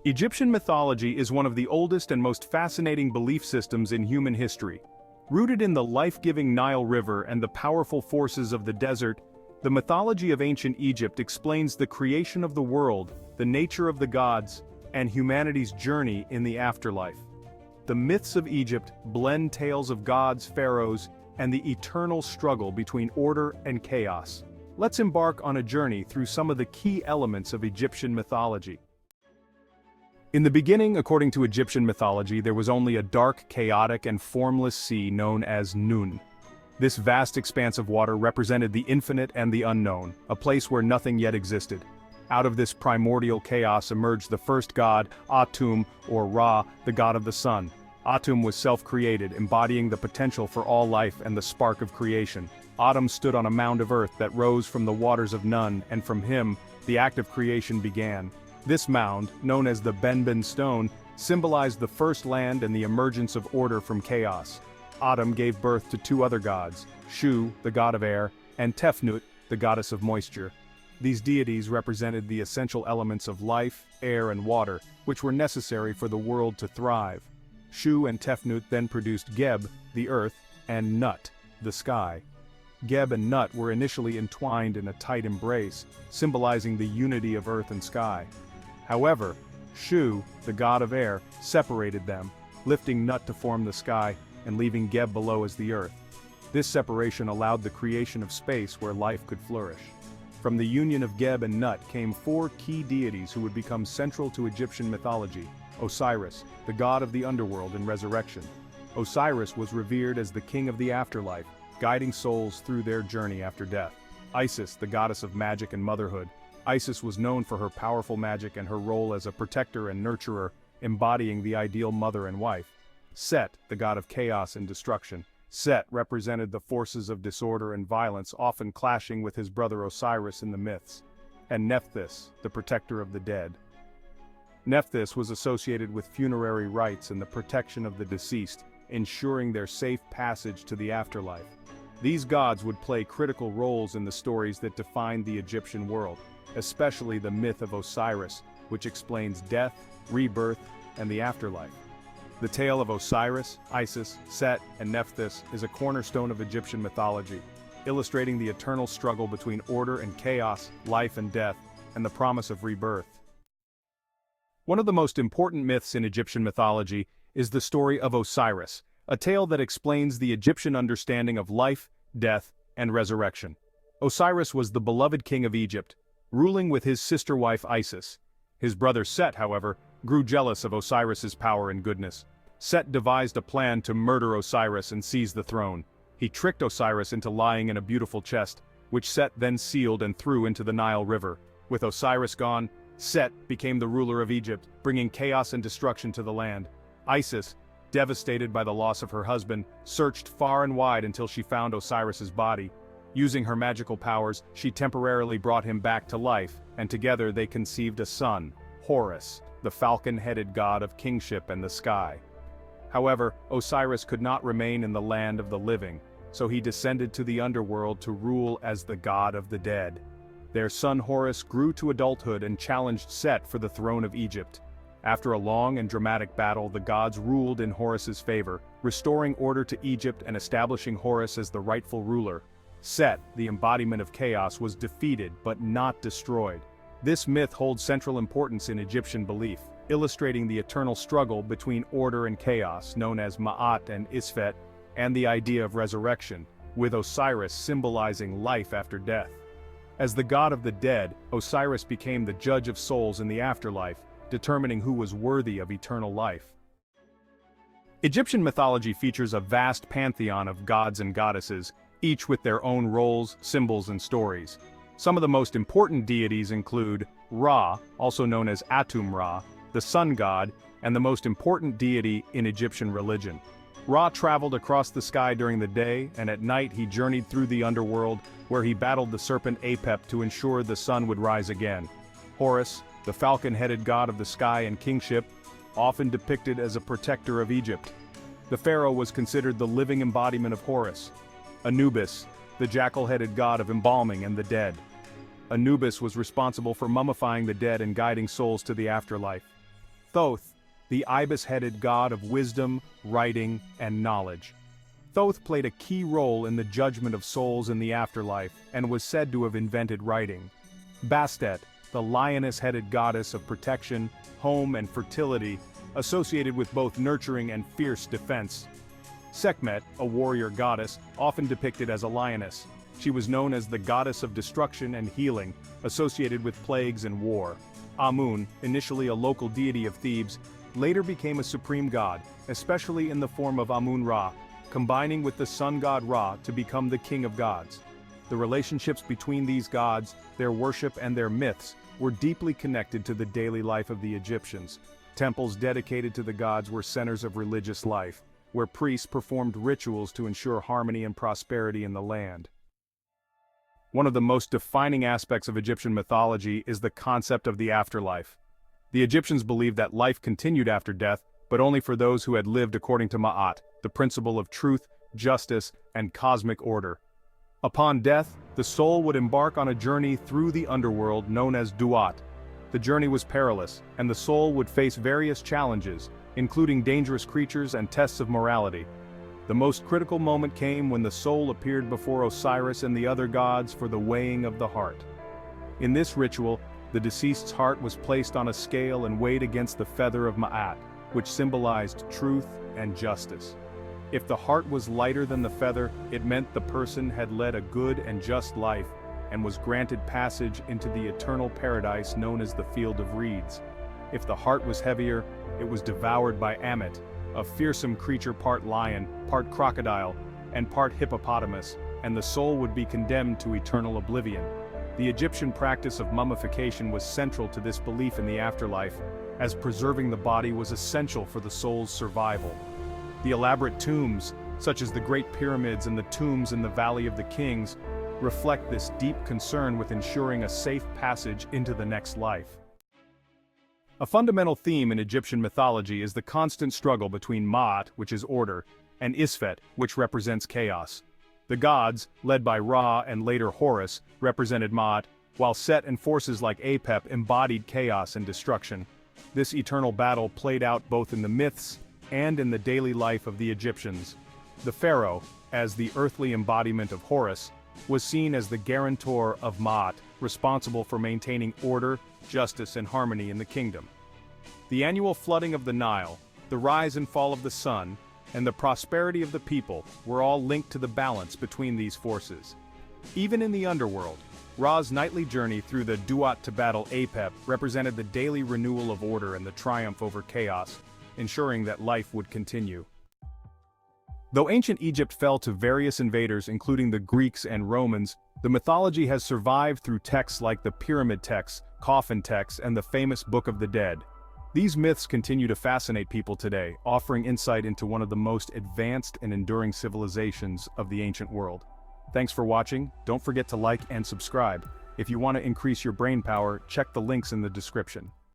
Egyptian mythology is one of the oldest and most fascinating belief systems in human history. Rooted in the life-giving Nile River and the powerful forces of the desert, the mythology of ancient Egypt explains the creation of the world, the nature of the gods, and humanity's journey in the afterlife. The myths of Egypt blend tales of gods, pharaohs, and the eternal struggle between order and chaos. Let's embark on a journey through some of the key elements of Egyptian mythology. In the beginning, according to Egyptian mythology, there was only a dark, chaotic, and formless sea known as Nun. This vast expanse of water represented the infinite and the unknown, a place where nothing yet existed. Out of this primordial chaos emerged the first god, Atum, or Ra, the god of the sun. Atum was self-created, embodying the potential for all life and the spark of creation. Atum stood on a mound of earth that rose from the waters of Nun, and from him, the act of creation began. This mound, known as the Benben stone, symbolized the first land and the emergence of order from chaos. Atum gave birth to two other gods, Shu, the god of air, and Tefnut, the goddess of moisture. These deities represented the essential elements of life, air and water, which were necessary for the world to thrive. Shu and Tefnut then produced Geb, the earth, and Nut, the sky. Geb and Nut were initially entwined in a tight embrace, symbolizing the unity of earth and sky. However, Shu, the god of air, separated them, lifting Nut to form the sky and leaving Geb below as the earth. This separation allowed the creation of space where life could flourish. From the union of Geb and Nut came four key deities who would become central to Egyptian mythology. Osiris, the god of the underworld and resurrection. Osiris was revered as the king of the afterlife, guiding souls through their journey after death. Isis, the goddess of magic and motherhood. Isis was known for her powerful magic and her role as a protector and nurturer, embodying the ideal mother and wife. Set, the god of chaos and destruction. Set represented the forces of disorder and violence, often clashing with his brother Osiris in the myths. And Nephthys, the protector of the dead. Nephthys was associated with funerary rites and the protection of the deceased, ensuring their safe passage to the afterlife. These gods would play critical roles in the stories that defined the Egyptian world, especially the myth of Osiris, which explains death, rebirth, and the afterlife. The tale of Osiris, Isis, Set, and Nephthys is a cornerstone of Egyptian mythology, illustrating the eternal struggle between order and chaos, life and death, and the promise of rebirth. One of the most important myths in Egyptian mythology is the story of Osiris, a tale that explains the Egyptian understanding of life, death, and resurrection. Osiris was the beloved king of Egypt, ruling with his sister wife Isis. His brother Set, however, grew jealous of Osiris's power and goodness. Set devised a plan to murder Osiris and seize the throne. He tricked Osiris into lying in a beautiful chest, which Set then sealed and threw into the Nile River. With Osiris gone, Set became the ruler of Egypt, bringing chaos and destruction to the land. Isis, devastated by the loss of her husband, searched far and wide until she found Osiris's body. Using her magical powers, she temporarily brought him back to life, and together they conceived a son, Horus, the falcon-headed god of kingship and the sky. However, Osiris could not remain in the land of the living, so he descended to the underworld to rule as the god of the dead. Their son Horus grew to adulthood and challenged Set for the throne of Egypt. After a long and dramatic battle, the gods ruled in Horus's favor, restoring order to Egypt and establishing Horus as the rightful ruler. Set, the embodiment of chaos, was defeated but not destroyed. This myth holds central importance in Egyptian belief, illustrating the eternal struggle between order and chaos, known as Ma'at and Isfet, and the idea of resurrection, with Osiris symbolizing life after death. As the god of the dead, Osiris became the judge of souls in the afterlife, determining who was worthy of eternal life. Egyptian mythology features a vast pantheon of gods and goddesses, each with their own roles, symbols, and stories. Some of the most important deities include Ra, also known as Atum Ra, the sun god, and the most important deity in Egyptian religion. Ra traveled across the sky during the day, and at night he journeyed through the underworld, where he battled the serpent Apep to ensure the sun would rise again. Horus, the falcon-headed god of the sky and kingship, often depicted as a protector of Egypt. The pharaoh was considered the living embodiment of Horus. Anubis, the jackal-headed god of embalming and the dead. Anubis was responsible for mummifying the dead and guiding souls to the afterlife. Thoth, the ibis-headed god of wisdom, writing, and knowledge. Thoth played a key role in the judgment of souls in the afterlife and was said to have invented writing. Bastet, the lioness-headed goddess of protection, home, and fertility, associated with both nurturing and fierce defense. Sekhmet, a warrior goddess, often depicted as a lioness. She was known as the goddess of destruction and healing, associated with plagues and war. Amun, initially a local deity of Thebes, later became a supreme god, especially in the form of Amun-Ra, combining with the sun god Ra to become the king of gods. The relationships between these gods, their worship and their myths, were deeply connected to the daily life of the Egyptians. Temples dedicated to the gods were centers of religious life, where priests performed rituals to ensure harmony and prosperity in the land. One of the most defining aspects of Egyptian mythology is the concept of the afterlife. The Egyptians believed that life continued after death, but only for those who had lived according to Ma'at, the principle of truth, justice, and cosmic order. Upon death, the soul would embark on a journey through the underworld known as Duat. The journey was perilous, and the soul would face various challenges, including dangerous creatures and tests of morality. The most critical moment came when the soul appeared before Osiris and the other gods for the weighing of the heart. In this ritual, the deceased's heart was placed on a scale and weighed against the feather of Ma'at, which symbolized truth and justice. If the heart was lighter than the feather, it meant the person had led a good and just life, and was granted passage into the eternal paradise known as the Field of Reeds. If the heart was heavier, it was devoured by Ammit, a fearsome creature part lion, part crocodile, and part hippopotamus, and the soul would be condemned to eternal oblivion. The Egyptian practice of mummification was central to this belief in the afterlife, as preserving the body was essential for the soul's survival. The elaborate tombs, such as the Great Pyramids and the tombs in the Valley of the Kings, reflect this deep concern with ensuring a safe passage into the next life. A fundamental theme in Egyptian mythology is the constant struggle between Ma'at, which is order, and Isfet, which represents chaos. The gods, led by Ra and later Horus, represented Ma'at, while Set and forces like Apep embodied chaos and destruction. This eternal battle played out both in the myths and in the daily life of the Egyptians. The pharaoh, as the earthly embodiment of Horus, was seen as the guarantor of Ma'at, responsible for maintaining order, justice, and harmony in the kingdom. The annual flooding of the Nile, the rise and fall of the sun, and the prosperity of the people were all linked to the balance between these forces. Even in the underworld, Ra's nightly journey through the Duat to battle Apep represented the daily renewal of order and the triumph over chaos, ensuring that life would continue. Though ancient Egypt fell to various invaders including the Greeks and Romans, the mythology has survived through texts like the Pyramid texts, Coffin texts, and the famous Book of the Dead. These myths continue to fascinate people today, offering insight into one of the most advanced and enduring civilizations of the ancient world. Thanks for watching. Don't forget to like and subscribe. If you want to increase your brain power, check the links in the description.